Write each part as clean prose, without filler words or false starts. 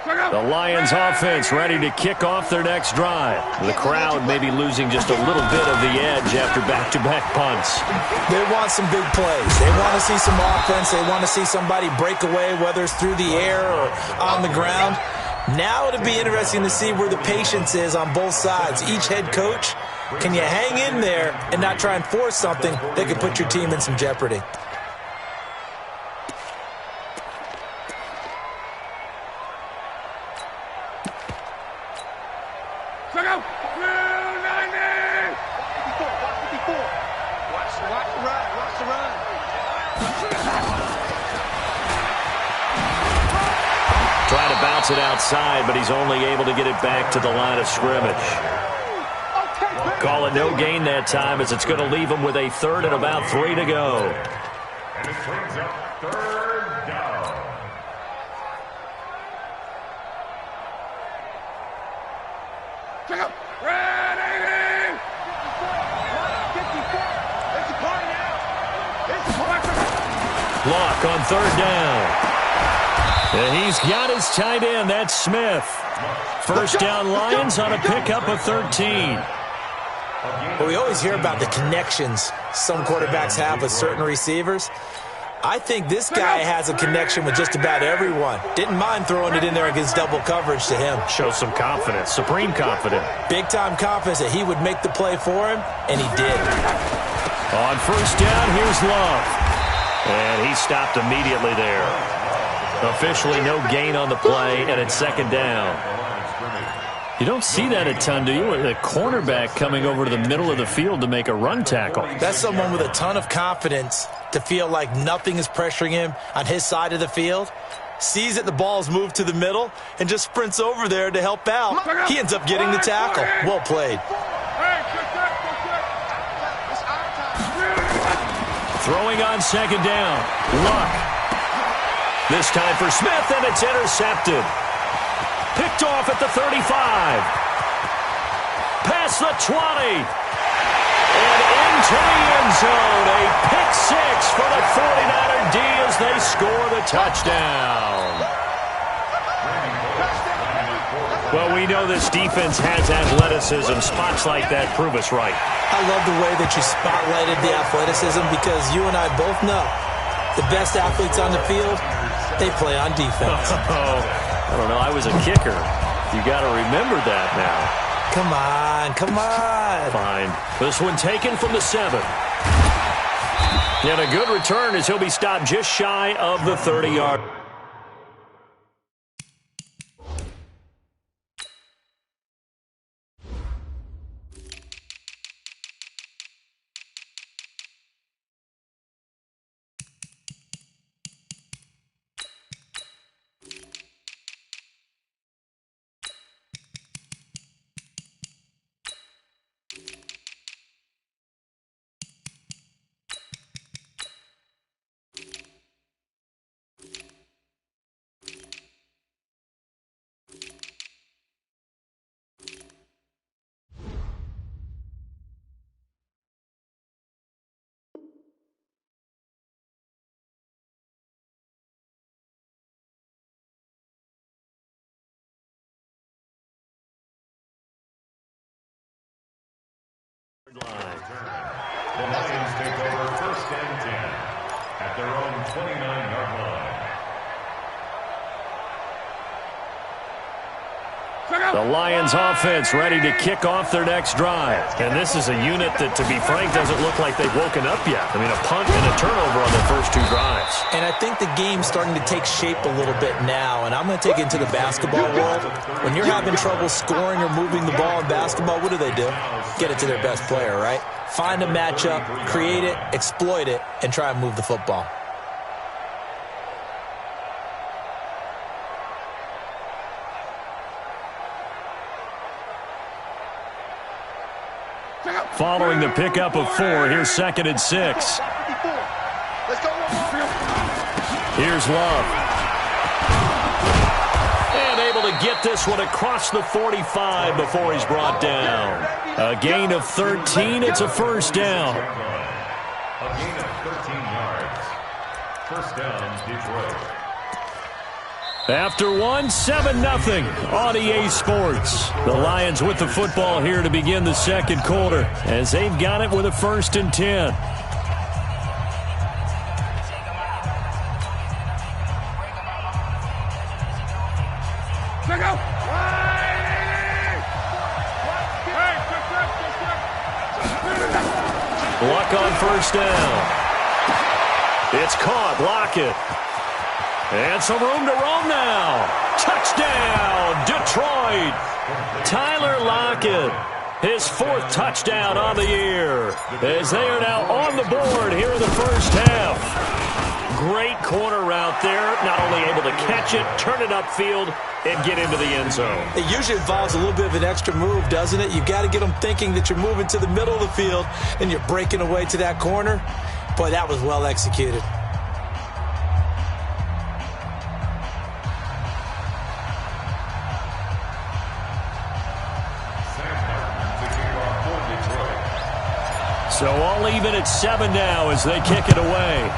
The Lions offense ready to kick off their next drive. The crowd may be losing just a little bit of the edge after back-to-back punts. They want some big plays. They want to see some offense. They want to see somebody break away, whether it's through the air or on the ground. Now it'll be interesting to see where the patience is on both sides. Each head coach, can you hang in there and not try and force something that could put your team in some jeopardy? Try to bounce it outside, but he's only able to get it back to the line of scrimmage. Call it no gain that time, as it's going to leave him with a third and about 3 to go. And it brings up third down. Check up. Ready. Block on third down. And he's got his tight end. That's Smith. First down Lions on a pickup of 13. Well, we always hear about the connections some quarterbacks have with certain receivers. I think this guy has a connection with just about everyone. Didn't mind throwing it in there against double coverage to him. Shows some confidence, supreme confidence. Big-time confidence that he would make the play for him, and he did. On first down, here's Love. And he stopped immediately there. Officially no gain on the play, and it's second down. You don't see that a ton, do you? With a cornerback coming over to the middle of the field to make a run tackle. That's someone with a ton of confidence to feel like nothing is pressuring him on his side of the field. Sees that the ball's moved to the middle and just sprints over there to help out. He ends up getting the tackle. Well played. Throwing on second down. Luck. This time for Smith, and it's intercepted. Picked off at the 35. Past the 20. And into the end zone. A pick six for the 49er D as they score the touchdown. Well, we know this defense has athleticism. Spots like that prove us right. I love the way that you spotlighted the athleticism, because you and I both know the best athletes on the field, they play on defense. I don't know. I was a kicker. You got to remember that now. Come on, come on. Fine. This one taken from the 7. And a good return as he'll be stopped just shy of the 30-yard. The Lions take over first and 10 at their own 29-yard line. The Lions offense ready to kick off their next drive. And this is a unit that, to be frank, doesn't look like they've woken up yet. I mean, a punt and a turnover on their first 2 drives. And I think the game's starting to take shape a little bit now. And I'm going to take it into the basketball world. When you're having trouble scoring or moving the ball in basketball, what do? Get it to their best player, right? Find a matchup, create it, exploit it, and try and move the football. Following the pickup of 4, here's second and 6. Here's Love. And able to get this one across the 45 before he's brought down. A gain of 13. It's a first down. A gain of 13 yards. First down, Detroit. After one, 7-0 on EA Sports. The Lions with the football here to begin the second quarter as they've got it with a 1st and 10. Luck on 1st down. It's caught. Lockett. And some room to roam now. Touchdown, Detroit. Tyler Lockett, his 4th touchdown on the year, as they are now on the board here in the first half. Great corner route there, not only able to catch it, turn it upfield, and get into the end zone. It usually involves a little bit of an extra move, doesn't it? You've got to get them thinking that you're moving to the middle of the field and you're breaking away to that corner. Boy, that was well executed. So all even at 7 now as they kick it away.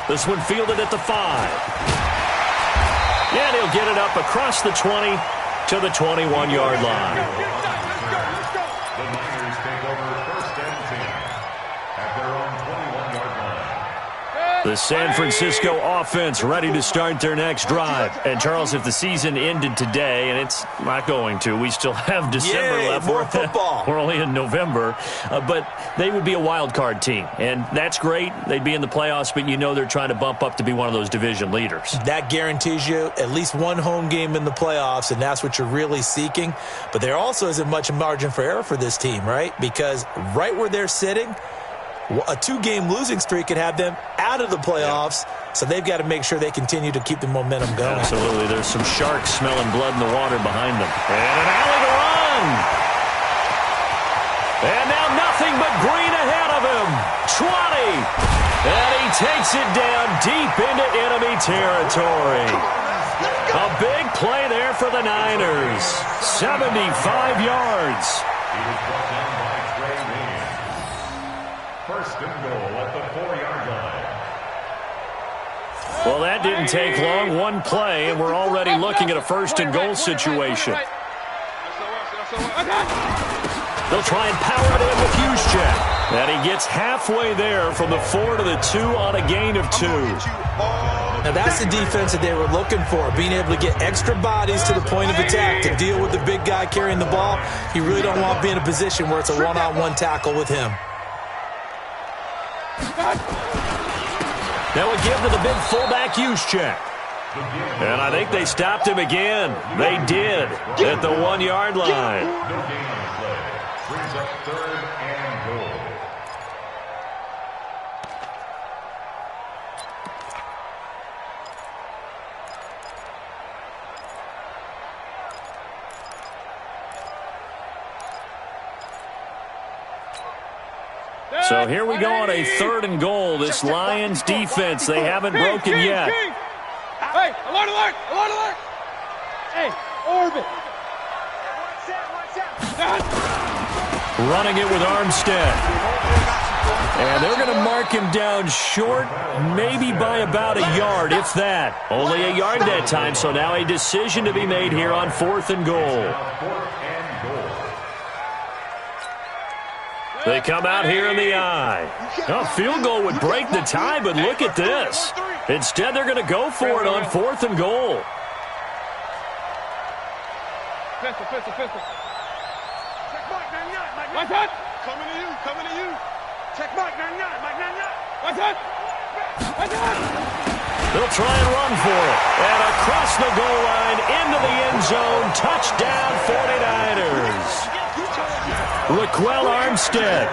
This one fielded at the 5. And he'll get it up across the 20 to the 21-yard line. The Niners take over 1st and 10 at their own 21-yard line. The San Francisco offense ready to start their next drive. And, Charles, if the season ended today, and it's not going to, we still have December left. More football. We're only in November. But they would be a wild card team. And that's great. They'd be in the playoffs, but you know they're trying to bump up to be one of those division leaders. That guarantees you at least one home game in the playoffs, and that's what you're really seeking. But there also isn't much margin for error for this team, right? Because right where they're sitting, a 2-game losing streak could have them out of the playoffs, so they've got to make sure they continue to keep the momentum going. Absolutely. There's some sharks smelling blood in the water behind them. And an alley to run. And now nothing but green ahead of him. 20. And he takes it down deep into enemy territory. A big play there for the Niners. 75 yards. He was brought down by Trey Williams. 1st and goal at the 4-yard line. Well, that didn't take long. One play, and we're already looking at a 1st and goal situation. They'll try and power it in with Juszczyk. And he gets halfway there from the 4 to the 2 on a gain of 2. Now, that's the defense that they were looking for, being able to get extra bodies to the point of attack to deal with the big guy carrying the ball. You really don't want to be in a position where it's a one-on-one tackle with him. That would give to the big fullback Juszczyk. And I think they stopped him again. They did at the 1-yard line. No gain on the play. Brings up 3rd and goal. So here we go on a 3rd and goal. This Lions defense, they haven't broken yet. Hey, alert, alert, alert, alert. Hey, orbit. Running it with Armstead. And they're going to mark him down short, maybe by about a yard, if that. Only a yard that time, so now a decision to be made here on 4th and goal. They come out here in the eye. A field goal would break the tie, but look at this. Instead, they're going to go for it on 4th and goal. Pistol. Check Mike, 99. What's that? Coming to you. Check Mike, 99. What's that? They'll try and run for it. And across the goal line, into the end zone. Touchdown, 49ers. Raquel Armstead,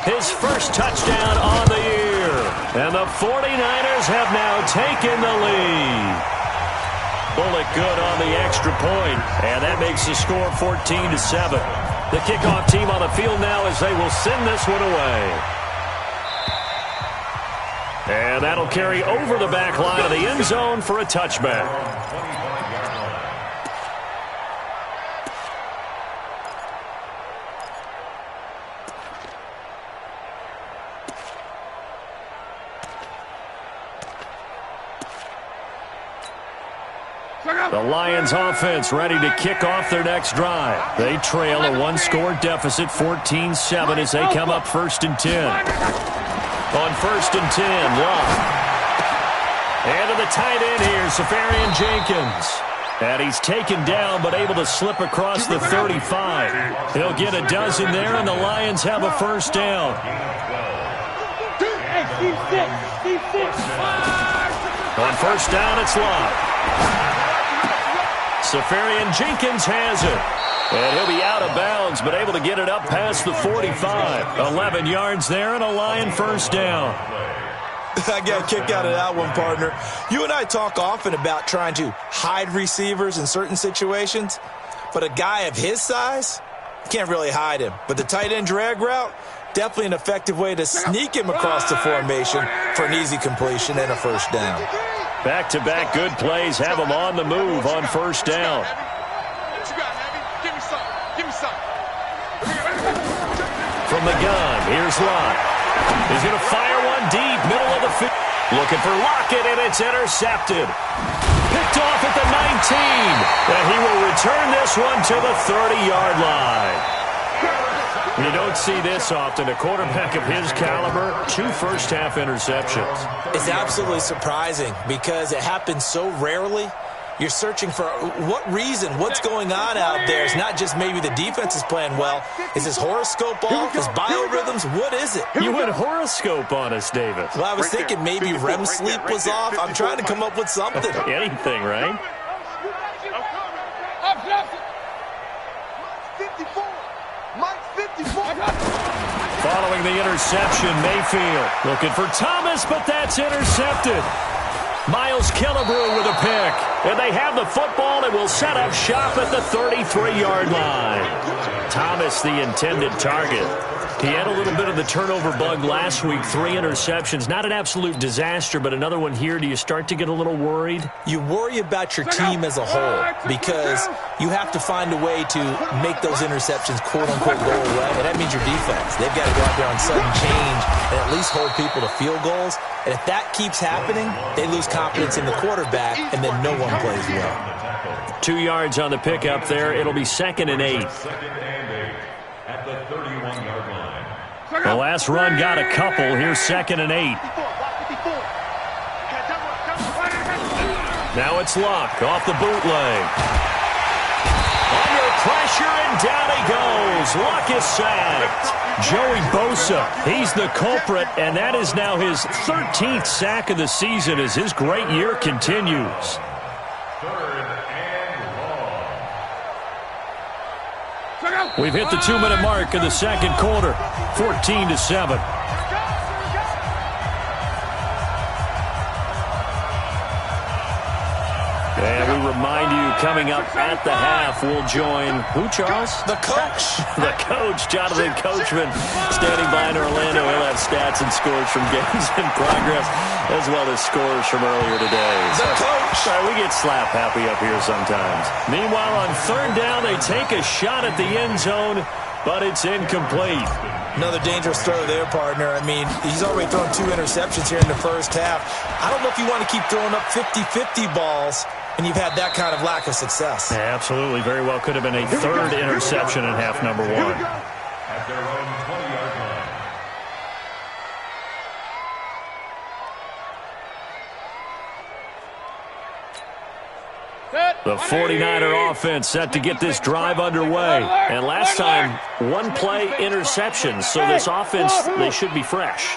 his 1st touchdown on the year. And the 49ers have now taken the lead. Bullet good on the extra point, and that makes the score 14-7. The kickoff team on the field now as they will send this one away. And that'll carry over the back line of the end zone for a touchback. The Lions offense ready to kick off their next drive. They trail a one-score deficit, 14-7, as they come up 1st and 10. On 1st and 10, Love. And to the tight end here, Safarian Jenkins. And he's taken down, but able to slip across the 35. He'll get a dozen there, and the Lions have a first down. On first down, it's Love. Safarian Jenkins has it. And he'll be out of bounds, but able to get it up past the 45. 11 yards there, and a Lion first down. I got a kick out of that one, partner. You and I talk often about trying to hide receivers in certain situations, but a guy of his size, you can't really hide him. But the tight end drag route, definitely an effective way to sneak him across the formation for an easy completion and a first down. Back-to-back good plays have him on the move on first down. From the gun, here's Lott. He's going to fire one deep, middle of the field. Looking for Lockett, and it's intercepted. Picked off at the 19. And he will return this one to the 30-yard line. You don't see this often. A quarterback of his caliber, 2 first-half interceptions. It's absolutely surprising because it happens so rarely. You're searching for what reason, what's going on out there. It's not just maybe the defense is playing well. Is his horoscope off? His biorhythms? What is it? You went horoscope on us, David. Well, I was thinking maybe REM sleep was off. I'm trying to come up with something. Anything, right? Following the interception, Mayfield looking for Thomas, but that's intercepted. Miles Killebrew with a pick. And they have the football and will set up shop at the 33-yard line. Thomas, the intended target. He had a little bit of the turnover bug last week, 3 interceptions. Not an absolute disaster, but another one here. Do you start to get a little worried? You worry about your team as a whole because you have to find a way to make those interceptions, quote-unquote, go away. And that means your defense. They've got to go out there on sudden change and at least hold people to field goals. And if that keeps happening, they lose confidence in the quarterback, and then no one plays well. 2 yards on the pickup there. It'll be 2nd and 8. At the 31-yard line. The last run got a couple. Here's 2nd and 8. Now it's Locke off the bootleg. Under pressure, and down he goes. Locke is sacked. Joey Bosa, he's the culprit, and that is now his 13th sack of the season as his great year continues. We've hit the 2-minute mark of the second quarter, 14-7. And we remind you, coming up at the half, we'll join who, Charles? The coach. The coach, Jonathan Coachman, standing by in Orlando. He'll have stats and scores from games in progress, as well as scores from earlier today. The coach. Sorry, we get slap happy up here sometimes. Meanwhile, on 3rd down, they take a shot at the end zone, but it's incomplete. Another dangerous throw there, partner. I mean, he's already thrown 2 interceptions here in the first half. I don't know if you want to keep throwing up 50-50 balls and you've had that kind of lack of success. Yeah, absolutely. Very well could have been a 3rd interception in half number 1. At their own 20-yard line. The 49er offense set to get this drive underway. And last time, 1-play interception. So this offense, they should be fresh.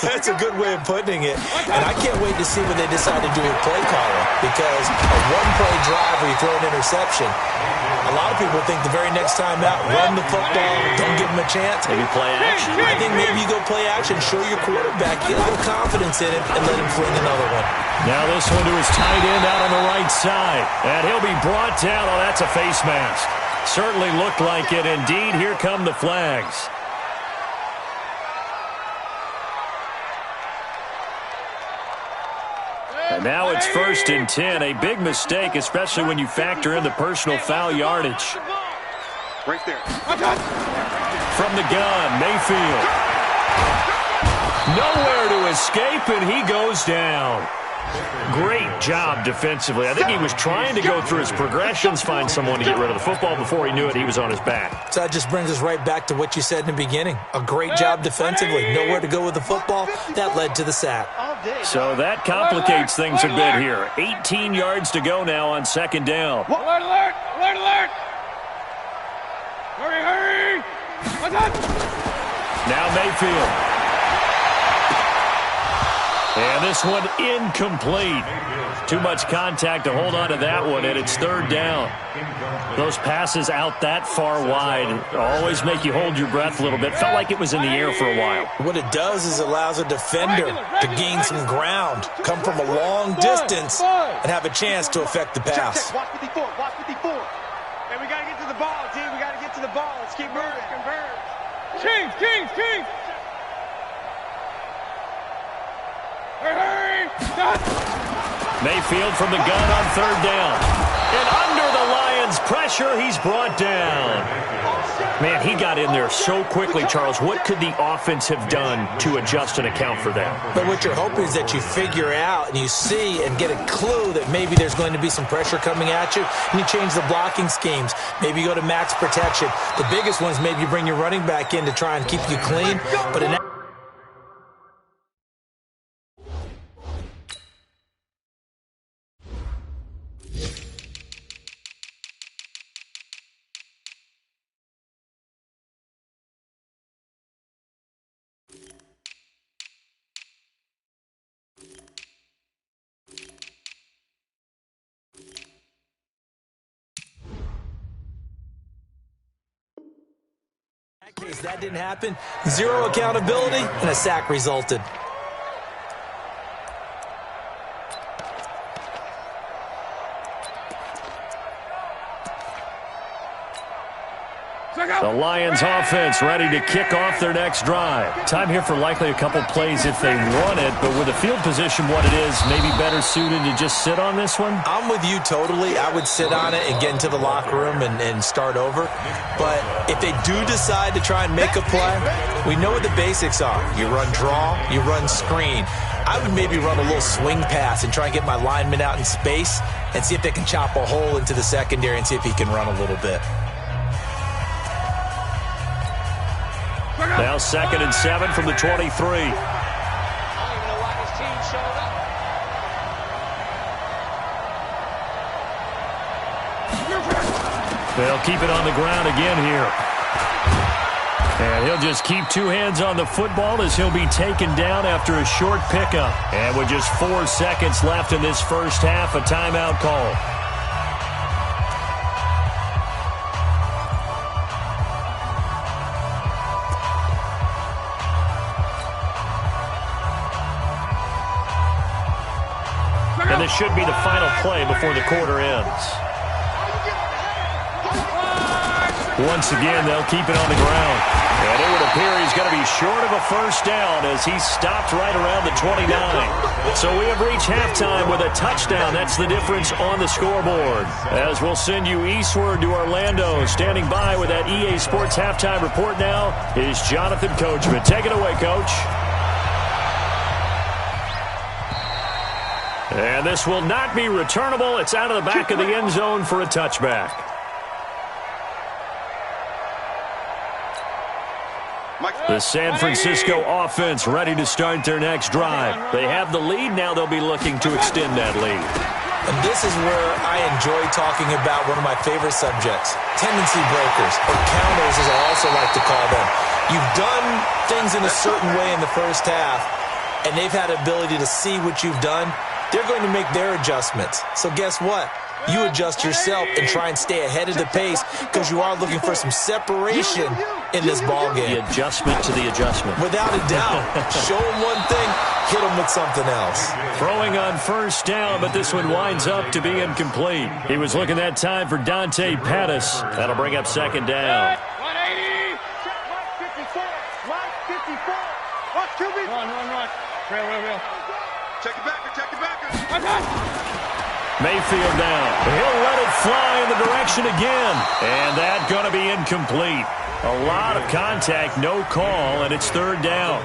That's a good way of putting it. And I can't wait to see what they decide to do with play calling. Because a 1-play drive where you throw an interception, a lot of people think the very next time out, run the football, don't give them a chance. Maybe play action. I think maybe you go play action, show your quarterback, get a little confidence in it, and let him fling another one. Now this one to his tight end out on the right side. And he'll be brought down. Oh, that's a face mask. Certainly looked like it. Indeed, here come the flags. And now it's 1st and 10. A big mistake, especially when you factor in the personal foul yardage. Right there. From the gun, Mayfield. Nowhere to escape, and he goes down. Great job defensively. I think he was trying to go through his progressions, find someone to get rid of the football. Before he knew it, he was on his back. So that just brings us right back to what you said in the beginning. A great job defensively. Nowhere to go with the football. That led to the sack. So that complicates things a bit here. 18 yards to go now on second down. Alert, alert, alert, alert. Hurry, hurry. What's up? Now Mayfield. And this one incomplete. Too much contact to hold on to that one, and it's third down. Those passes out that far wide always make you hold your breath a little bit. Felt like it was in the air for a while. What it does is it allows a defender to gain some ground, come from a long distance, and have a chance to affect the pass. Watch 54, watch 54. And we got to get to the ball, team. We got to get to the ball. Let's keep moving. Converge. Kings, Kings, Kings. Hurry! Mayfield from the gun on third down. And under the Lions' pressure, he's brought down. Man, he got in there so quickly, Charles. What could the offense have done to adjust and account for that? But what you're hoping is that you figure out and you see and get a clue that maybe there's going to be some pressure coming at you, and you change the blocking schemes. Maybe you go to max protection. The biggest one is maybe you bring your running back in to try and keep you clean. But in case that didn't happen, zero accountability, and a sack resulted. The Lions offense ready to kick off their next drive. Time here for likely a couple plays if they want it, but with the field position what it is, maybe better suited to just sit on this one? I'm with you totally. I would sit on it and get into the locker room and start over. But if they do decide to try and make a play, we know what the basics are. You run draw, you run screen. I would maybe run a little swing pass and try and get my lineman out in space and see if they can chop a hole into the secondary and see if he can run a little bit. Now 2nd and 7 from the 23. They'll keep it on the ground again here. And he'll just keep two hands on the football as he'll be taken down after a short pickup. And with just 4 seconds left in this first half, a timeout call. And this should be the final play before the quarter ends. Once again, they'll keep it on the ground. And it would appear he's going to be short of a first down as he stopped right around the 29. So we have reached halftime with a touchdown. That's the difference on the scoreboard. As we'll send you eastward to Orlando. Standing by with that EA Sports halftime report now is Jonathan Coachman. Take it away, Coach. And this will not be returnable. It's out of the back of the end zone for a touchback. The San Francisco offense ready to start their next drive. They have the lead. Now they'll be looking to extend that lead. And this is where I enjoy talking about one of my favorite subjects, tendency breakers, or counters as I also like to call them. You've done things in a certain way in the first half, and they've had the ability to see what you've done. They're going to make their adjustments. So guess what? You adjust yourself and try and stay ahead of the pace because you are looking for some separation in this ball game. The adjustment to the adjustment. Without a doubt. Show them one thing, hit them with something else. Throwing on first down, but this one winds up to be incomplete. He was looking that time for Dante Pettis. That'll bring up second down. 180. Check 54. Right 54. Watch QB. Run. Real. Check it back. Mayfield down. He'll let it fly in the direction again. And that's going to be incomplete. A lot of contact, no call, and it's third down.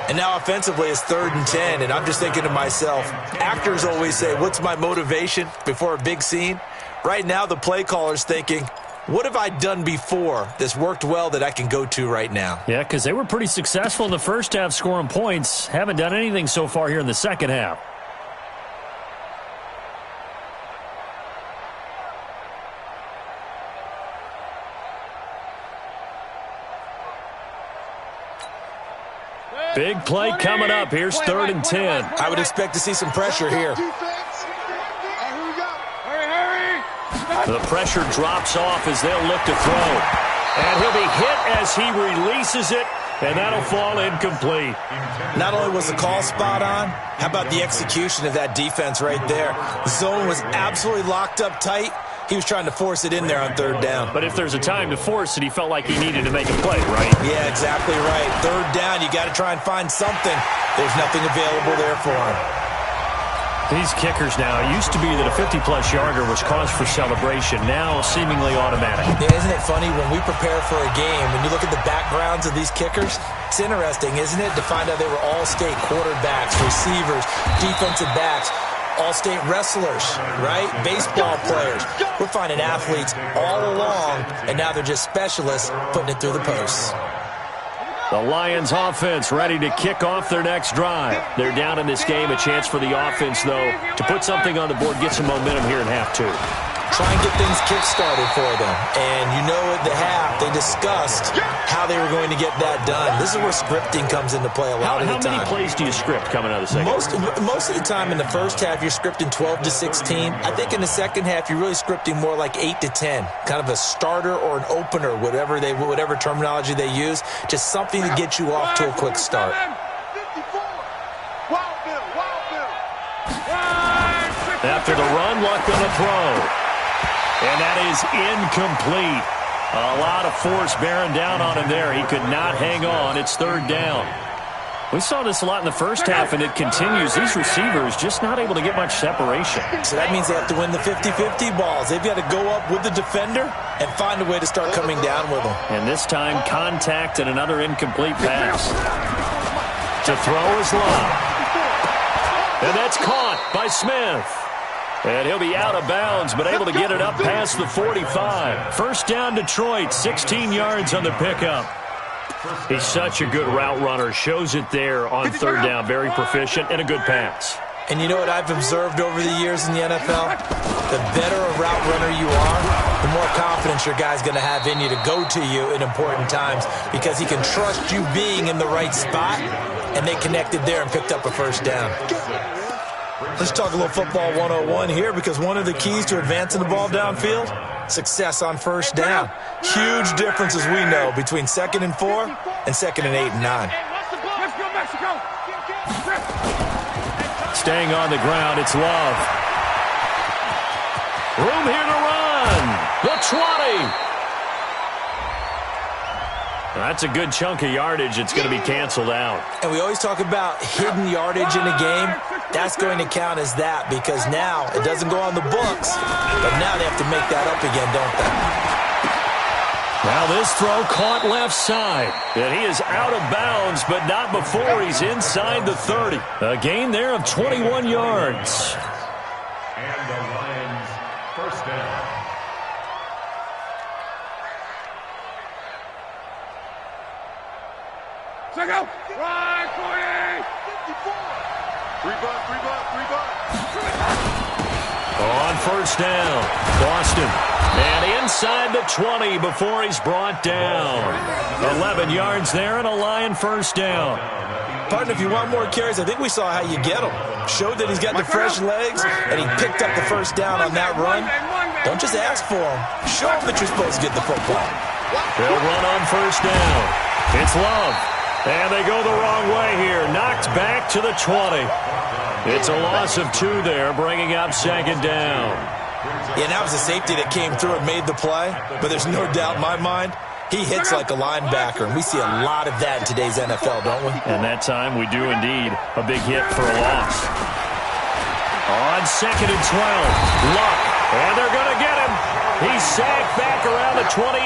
And now offensively it's 3rd and 10, and I'm just thinking to myself, actors always say, what's my motivation before a big scene? Right now the play caller's thinking, what have I done before that's worked well that I can go to right now? Yeah, because they were pretty successful in the first half scoring points. Haven't done anything so far here in the second half. Big play coming up. Here's 3rd and 10. I would expect to see some pressure here. The pressure drops off as they'll look to throw. And he'll be hit as he releases it, and that'll fall incomplete. Not only was the call spot on, how about the execution of that defense right there? The zone was absolutely locked up tight. He was trying to force it in there on 3rd down. But if there's a time to force it, he felt like he needed to make a play, right? Yeah, exactly right. 3rd down, you got to try and find something. There's nothing available there for him. These kickers now, it used to be that a 50-plus yarder was cause for celebration. Now seemingly automatic. Yeah, isn't it funny when we prepare for a game, when you look at the backgrounds of these kickers, it's interesting, isn't it, to find out they were all-state quarterbacks, receivers, defensive backs, all-state wrestlers, right? Baseball players. We're finding athletes all along, and now they're just specialists putting it through the posts. The Lions offense ready to kick off their next drive. They're down in this game. A chance for the offense, though, to put something on the board, get some momentum here in half 2. Try and get things kick-started for them. And you know at the half, they discussed how they were going to get that done. This is where scripting comes into play a lot of the time. How many plays do you script coming out of the second half? Most of the time in the first half, you're scripting 12 to 16. I think in the second half, you're really scripting more like 8 to 10. Kind of a starter or an opener, whatever terminology they use. Just something to get you off to a quick start. After the run, luck on the throw. And that is incomplete. A lot of force bearing down on him there. He could not hang on. It's 3rd down. We saw this a lot in the first half, and it continues. These receivers just not able to get much separation. So that means they have to win the 50-50 balls. They've got to go up with the defender and find a way to start coming down with them. And this time, contact and another incomplete pass. To throw is Love. And that's caught by Smith. And he'll be out of bounds, but able to get it up past the 45. First down, Detroit, 16 yards on the pickup. He's such a good route runner. Shows it there on 3rd down. Very proficient and a good pass. And you know what I've observed over the years in the NFL? The better a route runner you are, the more confidence your guy's going to have in you to go to you in important times because he can trust you being in the right spot, and they connected there and picked up a first down. Let's talk a little football 101 here because one of the keys to advancing the ball downfield, success on first down. Huge difference, as we know, between 2nd and 4 and 2nd and 8 and 9. Let's go, Mexico. Staying on the ground, it's Love. Room here to run. The 20. That's a good chunk of yardage. It's going to be canceled out. And we always talk about hidden yardage in a game. That's going to count as that because now it doesn't go on the books, but now they have to make that up again, don't they? Now this throw caught left side. And he is out of bounds, but not before he's inside the 30. A gain there of 21 yards. And the Lions first down. Check out. Right, 40. 54. 3 buck. On first down, Boston. And inside the 20 before he's brought down. 11 yards there and a Lion first down. Partner, if you want more carries, I think we saw how you get them. Showed that he's got the fresh legs, and he picked up the first down on that run. Don't just ask for them. Show them that you're supposed to get the football. They'll run on first down. It's Love. And they go the wrong way here. Knocked back to the 20. It's a loss of 2 there, bringing up 2nd down. Yeah, that was a safety that came through and made the play. But there's no doubt in my mind, he hits like a linebacker. And we see a lot of that in today's NFL, don't we? And that time we do indeed. A big hit for a loss. On 2nd and 12, Luck, and they're going to get him. He's sacked back around the 28.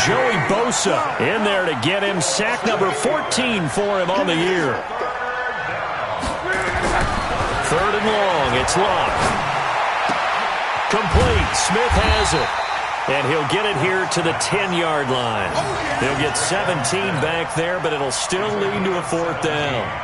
Joey Bosa in there to get him. Sack number 14 for him on the year. 3rd and long, it's Luck. Complete, Smith has it. And he'll get it here to the 10-yard line. He'll get 17 back there, but it'll still lead to a 4th down.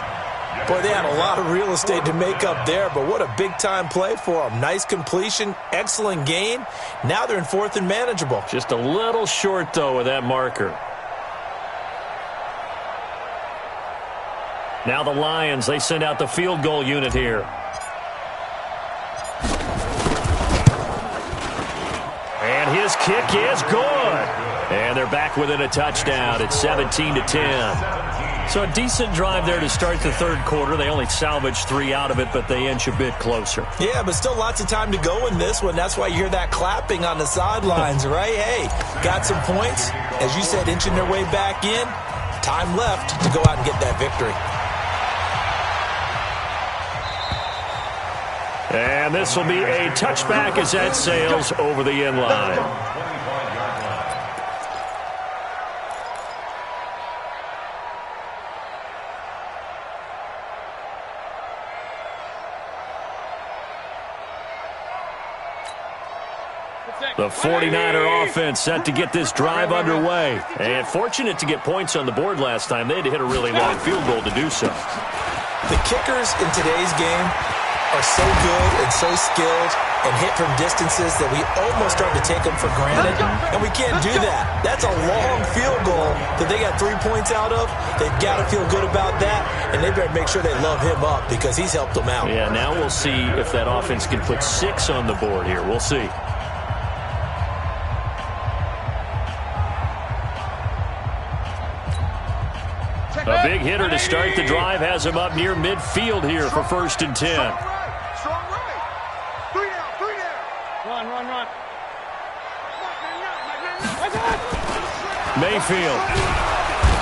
Boy, they had a lot of real estate to make up there, but what a big-time play for them. Nice completion, excellent gain. Now they're in 4th and manageable. Just a little short, though, with that marker. Now the Lions, they send out the field goal unit here. And his kick is good. And they're back within a touchdown. It's 17-10. So a decent drive there to start the 3rd quarter. They only salvaged 3 out of it, but they inch a bit closer. Yeah, but still lots of time to go in this one. That's why you hear that clapping on the sidelines, right? Hey, got some points. As you said, inching their way back in. Time left to go out and get that victory. And this will be a touchback as that sails over the end line. The 49er offense set to get this drive underway. And fortunate to get points on the board last time. They had to hit a really long field goal to do so. The kickers in today's game are so good and so skilled and hit from distances that we almost start to take them for granted, and we can't do that. That's a long field goal that they got 3 points out of. They've got to feel good about that, and they better make sure they love him up because he's helped them out. Yeah, now we'll see if that offense can put 6 on the board here. We'll see. A big hitter to start the drive has him up near midfield here for 1st and 10. Strong right. 3 down. Run. Mayfield.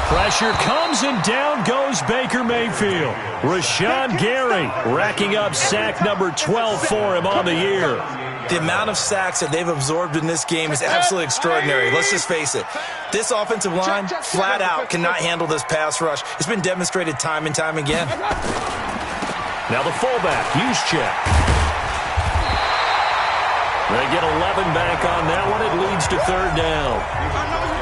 Pressure comes and down goes Baker Mayfield. Rashawn Gary racking up sack number 12 for him on the year. The amount of sacks that they've absorbed in this game is absolutely extraordinary. Let's just face it. This offensive line, flat out, cannot handle this pass rush. It's been demonstrated time and time again. Now the fullback, Juszczyk. They get 11 back on that one. It leads to 3rd down.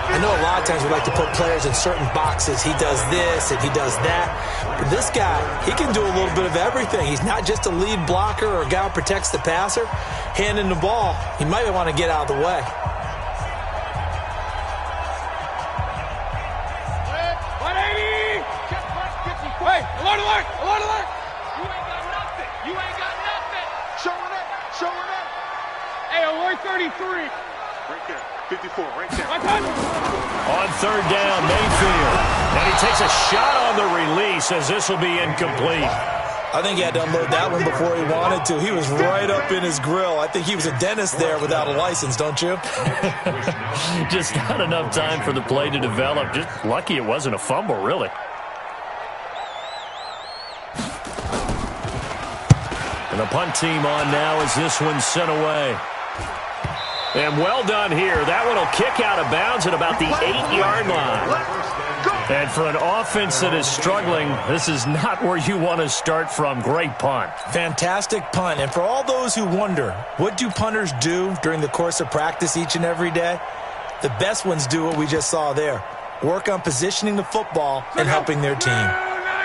I know a lot of times we like to put players in certain boxes. He does this and he does that. But this guy, he can do a little bit of everything. He's not just a lead blocker or a guy who protects the passer. Handing the ball, he might want to get out of the way. Hey, alert! You ain't got nothing. Showing up. Hey, alert 33. Right there. 54, right there. On 3rd down, Mayfield. And he takes a shot on the release as this will be incomplete. I think he had to unload that one before he wanted to. He was right up in his grill. I think he was a dentist there without a license, don't you? Just not enough time for the play to develop. Just lucky it wasn't a fumble, really. And the punt team on now as this one's sent away. And well done here. That one will kick out of bounds at about the 8-yard line. And for an offense that is struggling, this is not where you want to start from. Great punt. Fantastic punt. And for all those who wonder, what do punters do during the course of practice each and every day? The best ones do what we just saw there. Work on positioning the football and helping their team.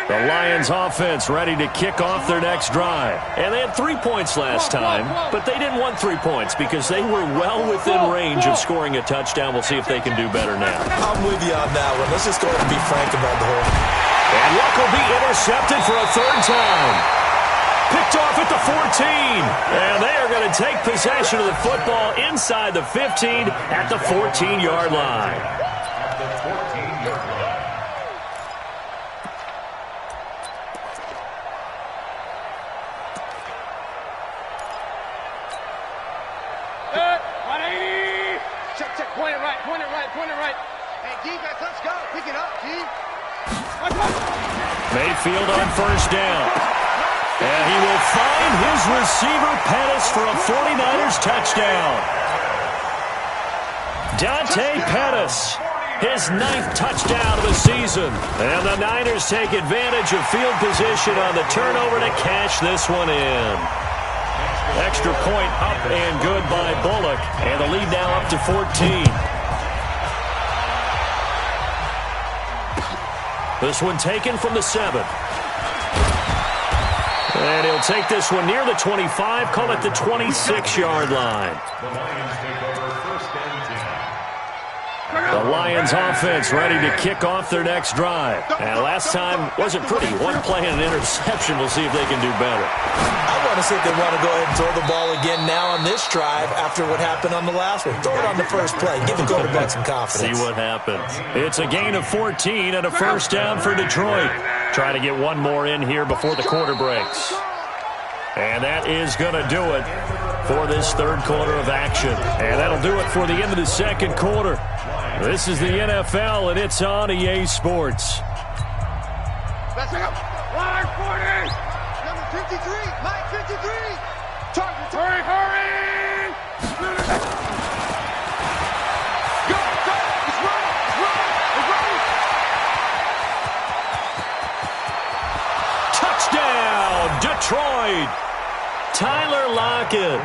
The Lions offense ready to kick off their next drive. And they had 3 points last time, but they didn't want 3 points because they were well within range of scoring a touchdown. We'll see if they can do better now. I'm with you on that one. Let's just go ahead and be frank about the whole. And Luck will be intercepted for a 3rd time. Picked off at the 14. And they are going to take possession of the football inside the 15 at the 14-yard line. Point it right. Hey, defense, let's go. Pick it up, G. Mayfield on 1st down. And he will find his receiver, Pettis, for a 49ers touchdown. Dante Pettis, his 9th touchdown of the season. And the Niners take advantage of field position on the turnover to cash this one in. Extra point up and good by Bullock. And the lead now up to 14. This one taken from the 7. And he'll take this one near the 25, call it the 26-yard line. The Lions take over first and 10. The Lions offense ready to kick off their next drive. And last time wasn't pretty. One play and an interception. We'll see if they can do better. I want to see if they want to go ahead and throw the ball again now on this drive after what happened on the last one. Throw it on the first play. Give the quarterback some confidence. See what happens. It's a gain of 14 and a first down for Detroit. Trying to get one more in here before the quarter breaks. And that is going to do it for this third quarter of action. And that'll do it for the end of the second quarter. This is the NFL, and it's on EA Sports. Let's go. Line 40. Number 53. Mike 53. Target. Hurry, hurry. Go, go. It's running. It's running. It's running. Touchdown, Detroit. Tyler Lockett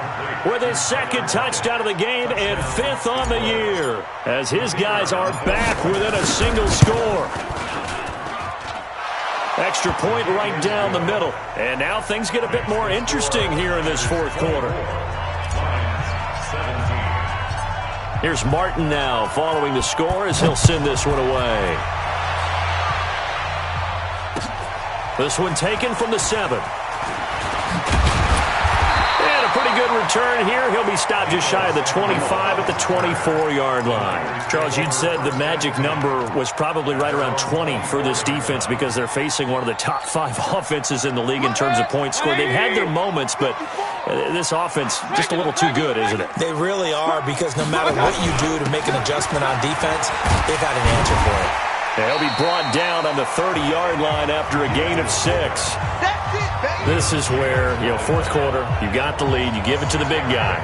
with his second touchdown of the game and 5th on the year as his guys are back within a single score. Extra point right down the middle. And now things get a bit more interesting here in this fourth quarter. Here's Martin now following the score as he'll send this one away. This one taken from the 7. Pretty good return here. He'll be stopped just shy of the 25 at the 24-yard line. Charles, you'd said the magic number was probably right around 20 for this defense because they're facing one of the top 5 offenses in the league in terms of points scored. They've had their moments, but this offense just a little too good, isn't it? They really are, because no matter what you do to make an adjustment on defense, they've had an answer for it. They'll be brought down on the 30-yard line after a gain of 6. This is where, fourth quarter, you got the lead, you give it to the big guy.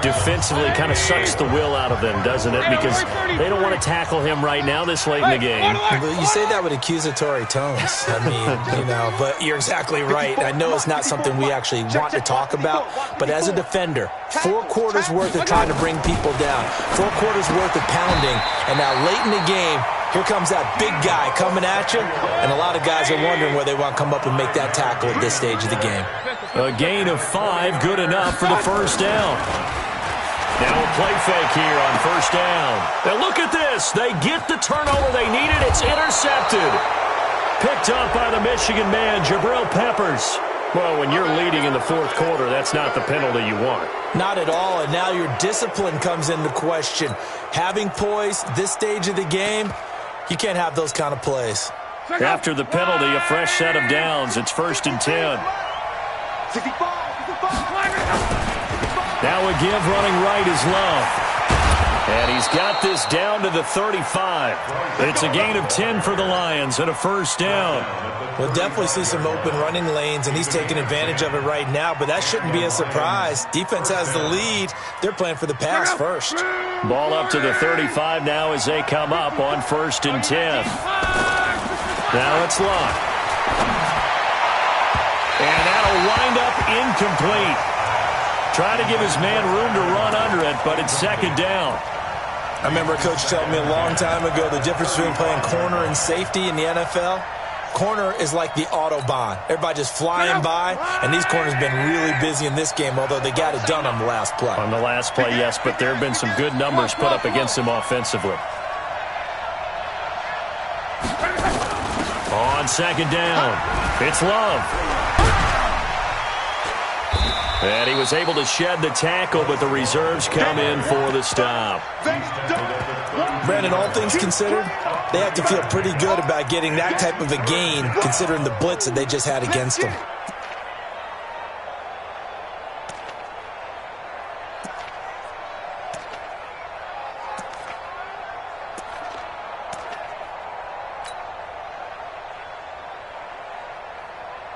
Defensively kind of sucks the will out of them, doesn't it? Because they don't want to tackle him right now this late in the game. You say that with accusatory tones. I mean, but you're exactly right. I know it's not something we actually want to talk about, but as a defender, 4 quarters worth of trying to bring people down, 4 quarters worth of pounding, and now late in the game, here comes that big guy coming at you, and a lot of guys are wondering where they want to come up and make that tackle at this stage of the game. A gain of 5, good enough for the first down. Now a play fake here on first down. Now look at this. They get the turnover they needed. It's intercepted. Picked up by the Michigan man, Jabril Peppers. Well, when you're leading in the fourth quarter, that's not the penalty you want. Not at all, and now your discipline comes into question. Having poise this stage of the game, you can't have those kind of plays. After the penalty, a fresh set of downs. It's first and 10. Now a give running right is Love. And he's got this down to the 35. It's a gain of 10 for the Lions and a first down. We'll definitely see some open running lanes, and he's taking advantage of it right now, but that shouldn't be a surprise. Defense has the lead. They're playing for the pass first. Ball up to the 35 now as they come up on first and 10. Now it's Love. And that'll wind up incomplete. Trying to give his man room to run under it, but it's second down. I remember a coach telling me a long time ago the difference between playing corner and safety in the NFL. Corner is like the Autobahn. Everybody just flying by, and these corners have been really busy in this game, although they got it done on the last play. On the last play, yes, but there have been some good numbers put up against him offensively. On second down, it's Love. And he was able to shed the tackle, but the reserves come in for the stop. Brandon, all things considered, they have to feel pretty good about getting that type of a gain, considering the blitz that they just had against them.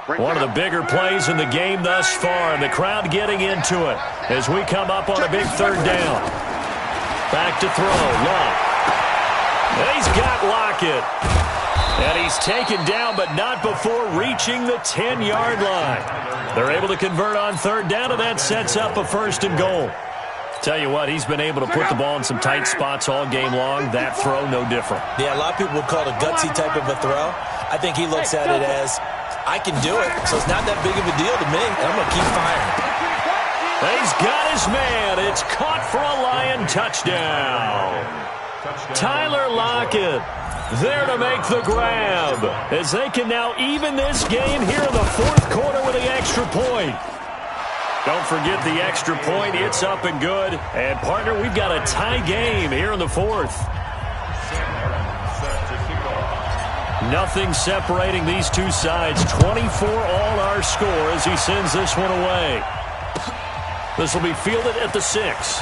One of the bigger plays in the game thus far, and the crowd getting into it as we come up on a big third down. Back to throw, Love. And he's got Lockett. And he's taken down, but not before reaching the 10-yard line. They're able to convert on third down, and that sets up a 1st and goal. Tell you what, he's been able to put the ball in some tight spots all game long. That throw, no different. Yeah, a lot of people would call it a gutsy type of a throw. I think he looks at it as, I can do it, so it's not that big of a deal to me, and I'm going to keep firing. He's got his man. It's caught for a Lion touchdown. Tyler Lockett there to make the grab, as they can now even this game here in the 4th quarter with the extra point. Don't forget the extra point. It's up and good. And, partner, we've got a tie game here in the 4th. Nothing separating these two sides. 24 all our score as he sends this one away. This will be fielded at the 6.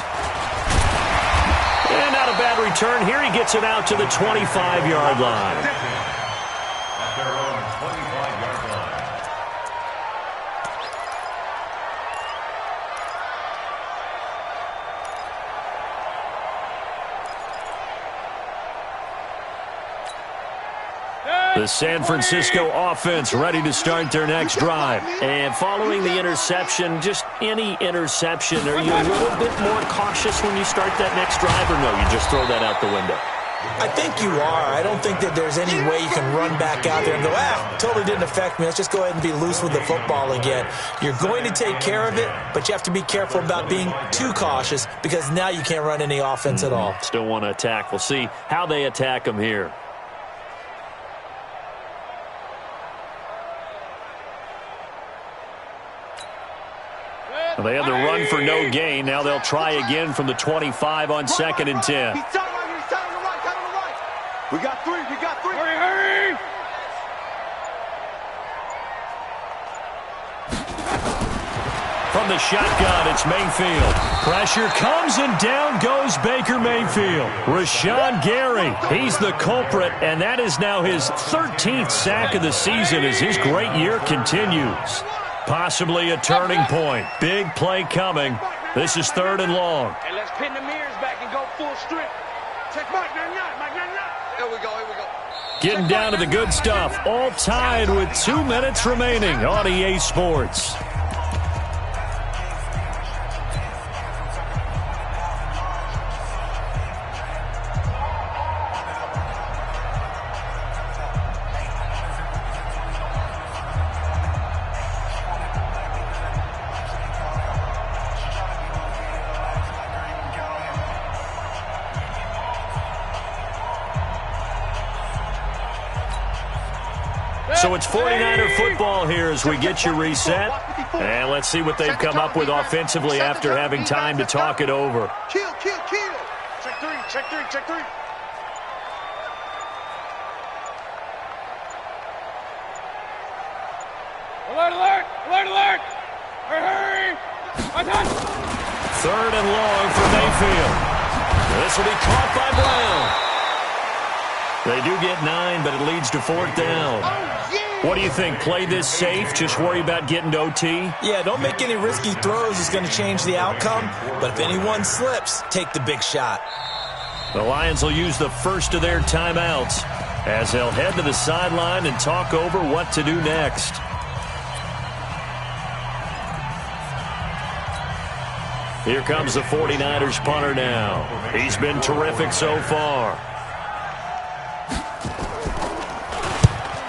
And not a bad return here. He gets it out to the 25-yard line. At their own 25-yard line. The San Francisco offense ready to start their next drive. And following the interception, just any interception, are you a little bit more cautious when you start that next drive, or no, you just throw that out the window? I think you are. I don't think that there's any way you can run back out there and go, totally didn't affect me. Let's just go ahead and be loose with the football again. You're going to take care of it, but you have to be careful about being too cautious because now you can't run any offense at all. Still want to attack. We'll see how they attack them here. They had the run for no gain. Now they'll try again from the 25 on 2nd and 10. He's tight on the right. We got 3. Hurry! From the shotgun, it's Mayfield. Pressure comes, and down goes Baker Mayfield. Rashawn Gary, he's the culprit, and that is now his 13th sack of the season as his great year continues. Possibly a turning point. Big play coming. This is 3rd and long. And let's pin the mirrors back and go full strip. Check Mike 99. Here we go. Getting down to the good stuff. All tied with 2 minutes remaining on EA Sports. So it's 49er football here as we get you reset. And let's see what they've come up with offensively after having time to talk it over. Kill. Check three. Alert! Hurry! 3rd and long for Mayfield. This will be caught by Brown. They do get 9, but it leads to 4th down. What do you think? Play this safe? Just worry about getting to OT? Yeah, don't make any risky throws. It's going to change the outcome. But if anyone slips, take the big shot. The Lions will use the first of their timeouts as they'll head to the sideline and talk over what to do next. Here comes the 49ers punter now. He's been terrific so far.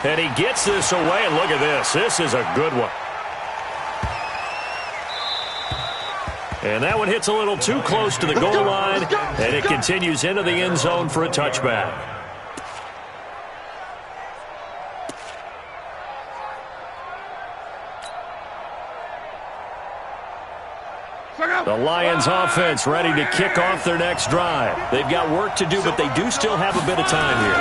And he gets this away, and look at this. This is a good one. And that one hits a little too close to the goal line, and it continues into the end zone for a touchback. The Lions offense ready to kick off their next drive. They've got work to do, but they do still have a bit of time here.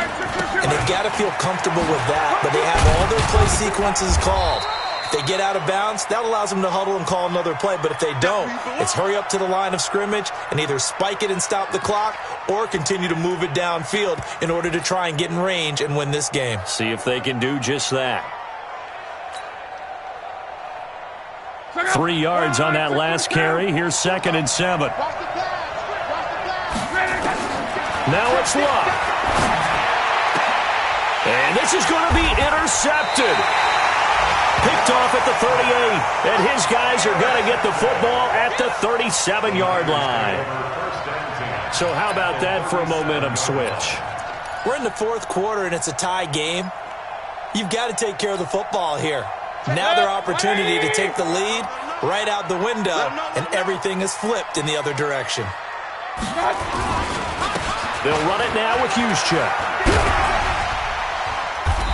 And they've got to feel comfortable with that, but they have all their play sequences called. If they get out of bounds, that allows them to huddle and call another play. But if they don't, it's hurry up to the line of scrimmage and either spike it and stop the clock or continue to move it downfield in order to try and get in range and win this game. See if they can do just that. 3 yards on that last carry. Here's 2nd and 7. Now it's Luck. And this is going to be intercepted. Picked off at the 38. And his guys are going to get the football at the 37-yard line. So how about that for a momentum switch? We're in the 4th quarter, and it's a tie game. You've got to take care of the football here. Now their opportunity to take the lead right out the window, and everything is flipped in the other direction. They'll run it now with Juszczyk.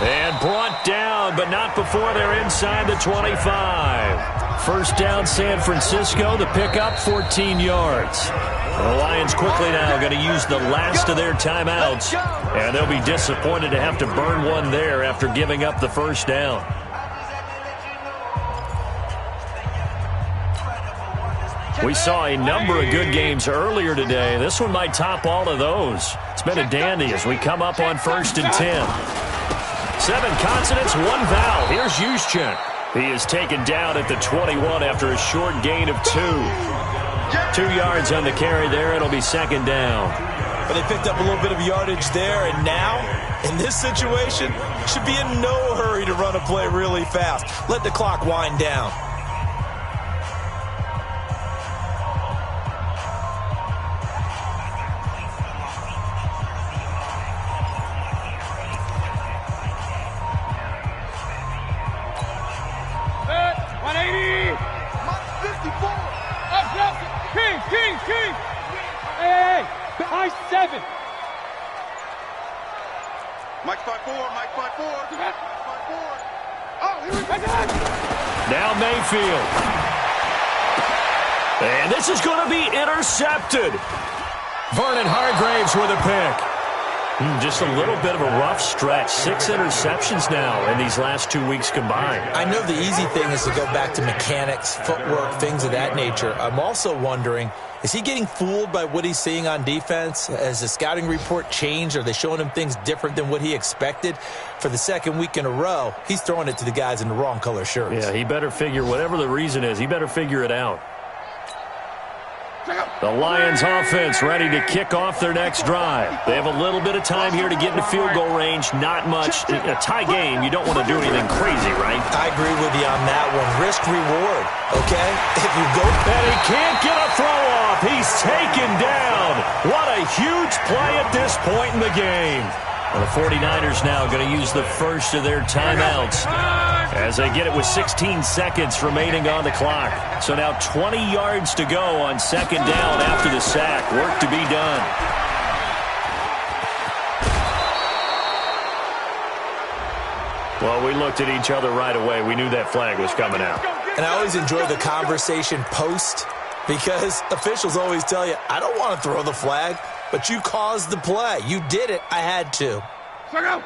And brought down, but not before they're inside the 25. First down, San Francisco. The pickup, 14 yards. The Lions quickly now going to use the last of their timeouts, and they'll be disappointed to have to burn one there after giving up the first down. We saw a number of good games earlier today. This one might top all of those. It's been a dandy as we come up on 1st and 10. 7 consonants, 1 vowel. Here's Juszczyk. He is taken down at the 21 after a short gain of 2. 2 yards on the carry there. It'll be 2nd down. But they picked up a little bit of yardage there, and now, in this situation, should be in no hurry to run a play really fast. Let the clock wind down. I-7. Mike 5-4, Mike 5-4. Oh, here we go. Now Mayfield. And this is going to be intercepted. Vernon Hargreaves with a pick. Just a little bit of a rough stretch. 6 interceptions now in these last 2 weeks combined. I know the easy thing is to go back to mechanics, footwork, things of that nature. I'm also wondering, is he getting fooled by what he's seeing on defense? Has the scouting report changed? Are they showing him things different than what he expected? For the 2nd week in a row, he's throwing it to the guys in the wrong color shirts. Yeah, he better figure, whatever the reason is, he better figure it out. The Lions offense ready to kick off their next drive. They have a little bit of time here to get into field goal range. Not much. A tie game, you don't want to do anything crazy, right? I agree with you on that one. Risk reward, okay? If you go... And he can't get a throw off. He's taken down. What a huge play at this point in the game. Well, the 49ers now going to use the first of their timeouts as they get it with 16 seconds remaining on the clock. So now 20 yards to go on 2nd down after the sack. Work to be done. Well, we looked at each other right away. We knew that flag was coming out. And I always enjoy the conversation post because officials always tell you, I don't want to throw the flag, but you caused the play. You did it. I had to. Check out.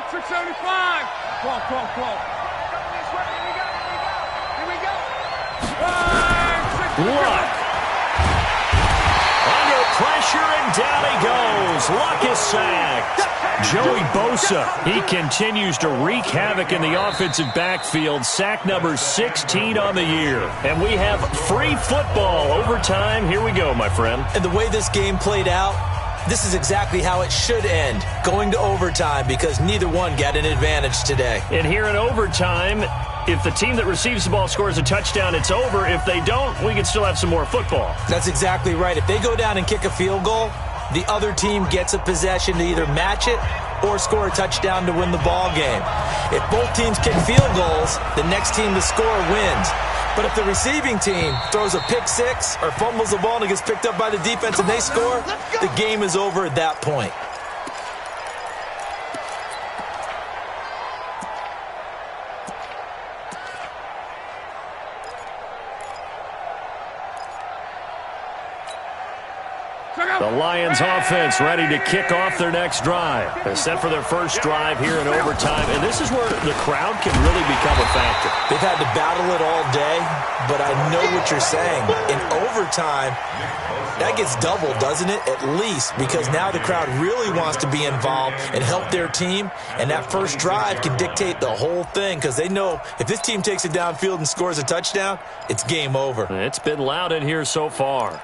675. Call. Here we go. Luck. Under pressure, and down he goes. Luck is sacked. Joey Bosa, he continues to wreak havoc in the offensive backfield. Sack number 16 on the year. And we have free football. Overtime. Here we go, my friend. And the way this game played out, this is exactly how it should end, going to overtime, because neither one got an advantage today. And here in overtime, if the team that receives the ball scores a touchdown, it's over. If they don't, we can still have some more football. That's exactly right. If they go down and kick a field goal, the other team gets a possession to either match it or score a touchdown to win the ball game. If both teams kick field goals, the next team to score wins. But if the receiving team throws a pick six or fumbles the ball and it gets picked up by the defense and they score, the game is over at that point. The Lions offense ready to kick off their next drive. They're set for their first drive here in overtime, and this is where the crowd can really become a factor. They've had to battle it all day, but I know what you're saying. In overtime, that gets doubled, doesn't it? At least, because now the crowd really wants to be involved and help their team, and that first drive can dictate the whole thing because they know if this team takes it downfield and scores a touchdown, it's game over. It's been loud in here so far.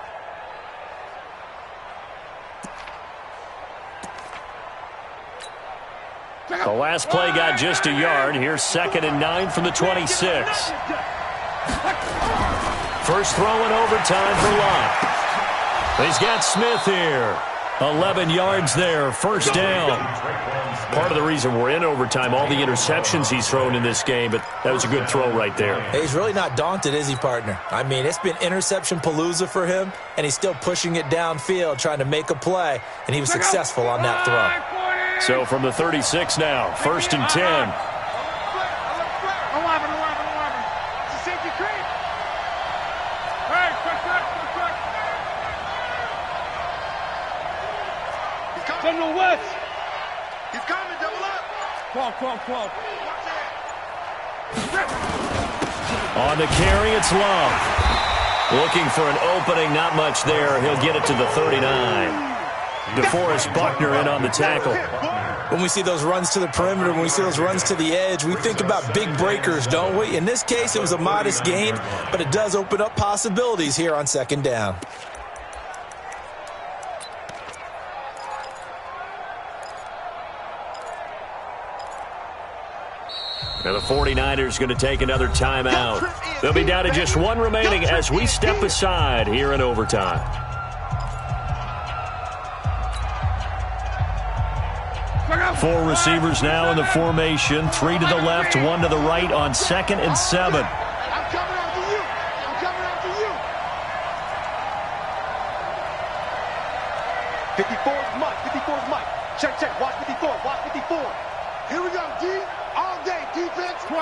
The last play got just a yard. Here's 2nd and 9 from the 26. First throw in overtime for Lott. He's got Smith here. 11 yards there, first down. Part of the reason we're in overtime, all the interceptions he's thrown in this game, but that was a good throw right there. Hey, he's really not daunted, is he, partner? I mean, it's been interception palooza for him, and he's still pushing it downfield, trying to make a play, and he was successful on that throw. So from the 36 now, 1st and 10. 11. It's a safety creep. Hey, quick. He's coming. From the west. He's coming, double up. 12. On the carry, it's Love. Looking for an opening, not much there. He'll get it to the 39. DeForest Buckner in on the tackle. When we see those runs to the perimeter, when we see those runs to the edge, we think about big breakers, don't we? In this case, it was a modest gain, but it does open up possibilities here on 2nd down. And the 49ers going to take another timeout. They'll be down to just one remaining as we step aside here in overtime. Four receivers now in the formation. 3 to the left, 1 to the right on 2nd and 7. I'm coming after you. 54's Mike. Check. Watch 54. Here we go, D. All day, defense. 12.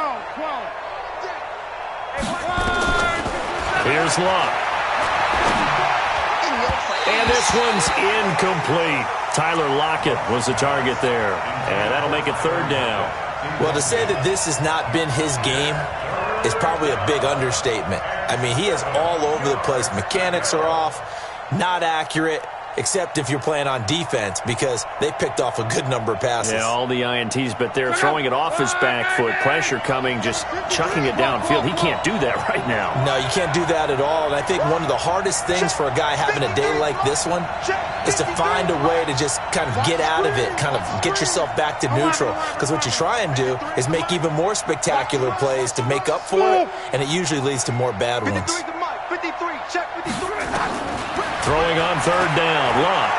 Here's Lott. And this one's incomplete. Tyler Lockett was the target there. And that'll make it 3rd down. Well, to say that this has not been his game is probably a big understatement. I mean, he is all over the place. Mechanics are off, not accurate, except if you're playing on defense because they picked off a good number of passes. Yeah, all the INTs, but they're throwing it off his back foot. Pressure coming, just chucking it downfield. He can't do that right now. No, you can't do that at all. And I think one of the hardest things for a guy having a day like this one is to find a way to just kind of get out of it, kind of get yourself back to neutral. Because what you try and do is make even more spectacular plays to make up for it, and it usually leads to more bad ones. 53, check 53. Throwing on 3rd down, Lott.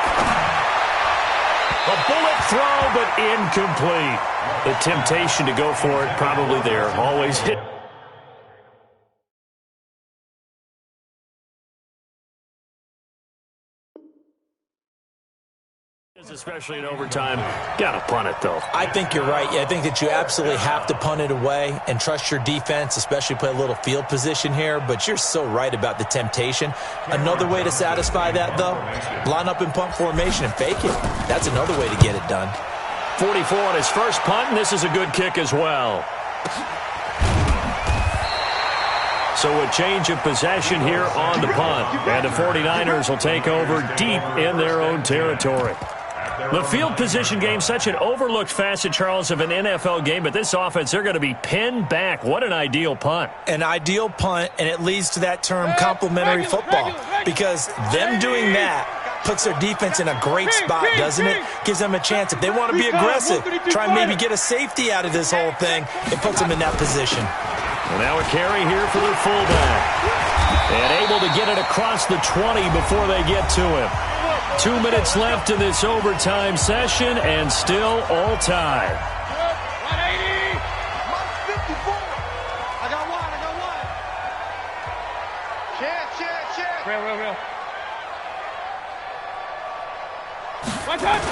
A bullet throw, but incomplete. The temptation to go for it probably there. Always hit. Especially in overtime. Gotta punt it, though. I think you're right. I think that you absolutely have to punt it away and trust your defense, especially play a little field position here. But you're so right about the temptation. Another way to satisfy that, though, line up in punt formation and fake it. That's another way to get it done. 44 on his first punt, and this is a good kick as well. So a change of possession here on the punt. And the 49ers will take over deep in their own territory. The field position game, such an overlooked facet, Charles, of an NFL game, but this offense, they're going to be pinned back. What an ideal punt. An ideal punt, and it leads to that term complementary football, because them doing that puts their defense in a great spot, doesn't it? Gives them a chance. If they want to be aggressive, try and maybe get a safety out of this whole thing, it puts them in that position. Well, now a carry here for their fullback. And able to get it across the 20 before they get to him. 2 minutes left in this overtime session, and still all tied. 180. Mike 54. I got one. Check. Real. One touch.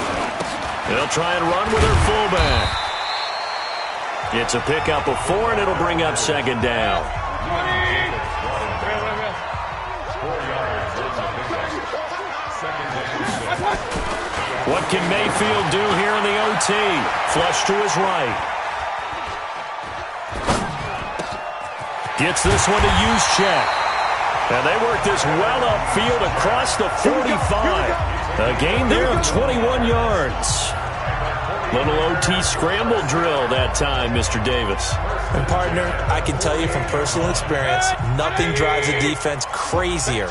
They'll try and run with their fullback. It's a pickup of 4, and it'll bring up 2nd down. 20. What can Mayfield do here in the OT? Flush to his right. Gets this one to Juszczyk. And they work this well upfield across the 45. A gain there of 21 yards. Little OT scramble drill that time, Mr. Davis. And partner, I can tell you from personal experience, nothing drives a defense crazier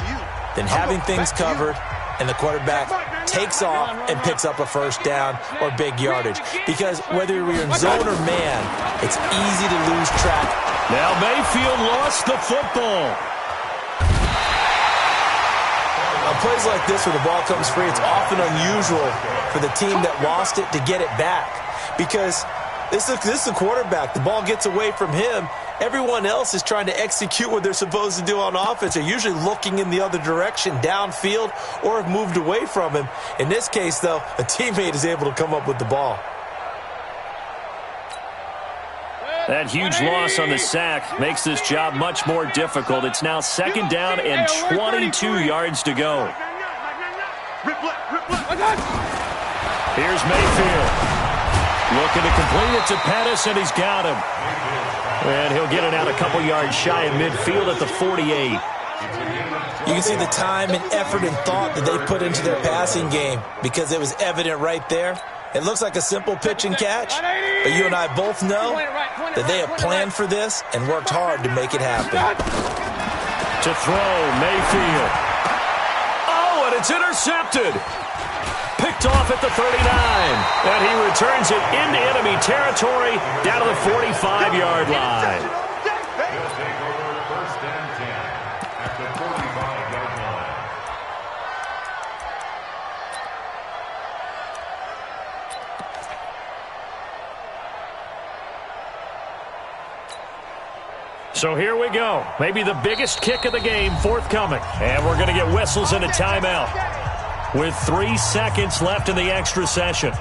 than having things covered and the quarterback takes off and picks up a first down or big yardage. Because whether you're in zone or man, it's easy to lose track. Now Mayfield lost the football. On plays like this where the ball comes free, it's often unusual for the team that lost it to get it back. Because this is the quarterback. The ball gets away from him. Everyone else is trying to execute what they're supposed to do on offense. They're usually looking in the other direction, downfield, or have moved away from him. In this case, though, a teammate is able to come up with the ball. That huge loss on the sack makes this job much more difficult. It's now second down and 22 yards to go. Here's Mayfield. Looking to complete it to Pettis, and he's got him. And he'll get it out a couple yards shy of midfield at the 48. You can see the time and effort and thought that they put into their passing game because it was evident right there. It looks like a simple pitch and catch, but you and I both know that they have planned for this and worked hard to make it happen. To throw, Mayfield. Oh, and it's intercepted. Picked off at the 39. And he returns it into enemy territory down to the 45-yard line. They'll take over first and 10 at the 45-yard line. So here we go. Maybe the biggest kick of the game forthcoming. And we're going to get whistles and a timeout with 3 seconds left in the extra session.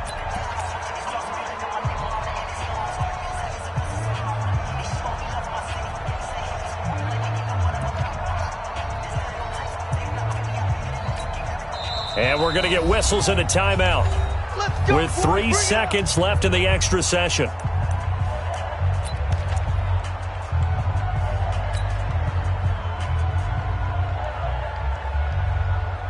And we're going to get whistles and a timeout with 3 seconds left in the extra session.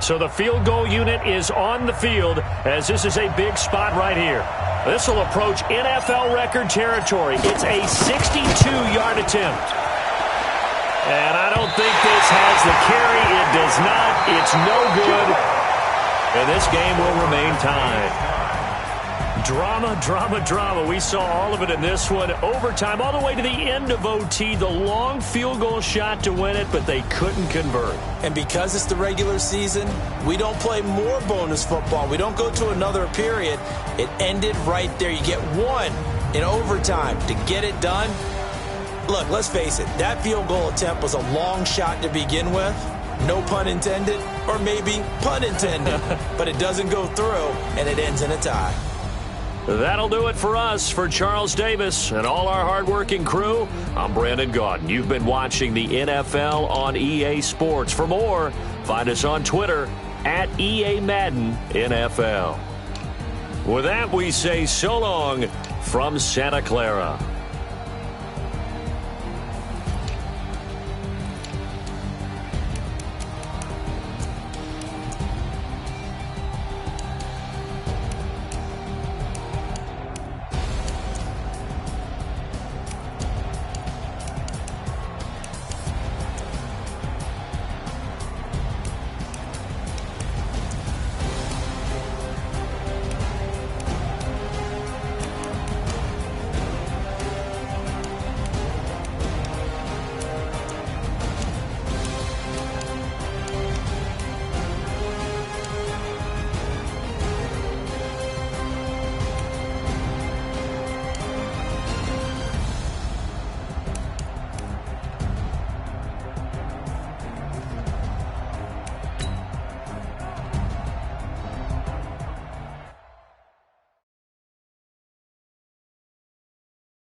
So the field goal unit is on the field as this is a big spot right here. This will approach NFL record territory. It's a 62-yard attempt. And I don't think this has the carry. It does not. It's no good. And this game will remain tied. Drama, drama, drama. We saw all of it in this one. Overtime all the way to the end of OT. The long field goal shot to win it, but they couldn't convert. And because it's the regular season, we don't play more bonus football. We don't go to another period. It ended right there. You get one in overtime to get it done. Look, let's face it. That field goal attempt was a long shot to begin with. No pun intended, or maybe pun intended. But it doesn't go through, and it ends in a tie. That'll do it for us. For Charles Davis and all our hardworking crew, I'm Brandon Gaudin. You've been watching the NFL on EA Sports. For more, find us on Twitter at EA Madden NFL. With that, we say so long from Santa Clara.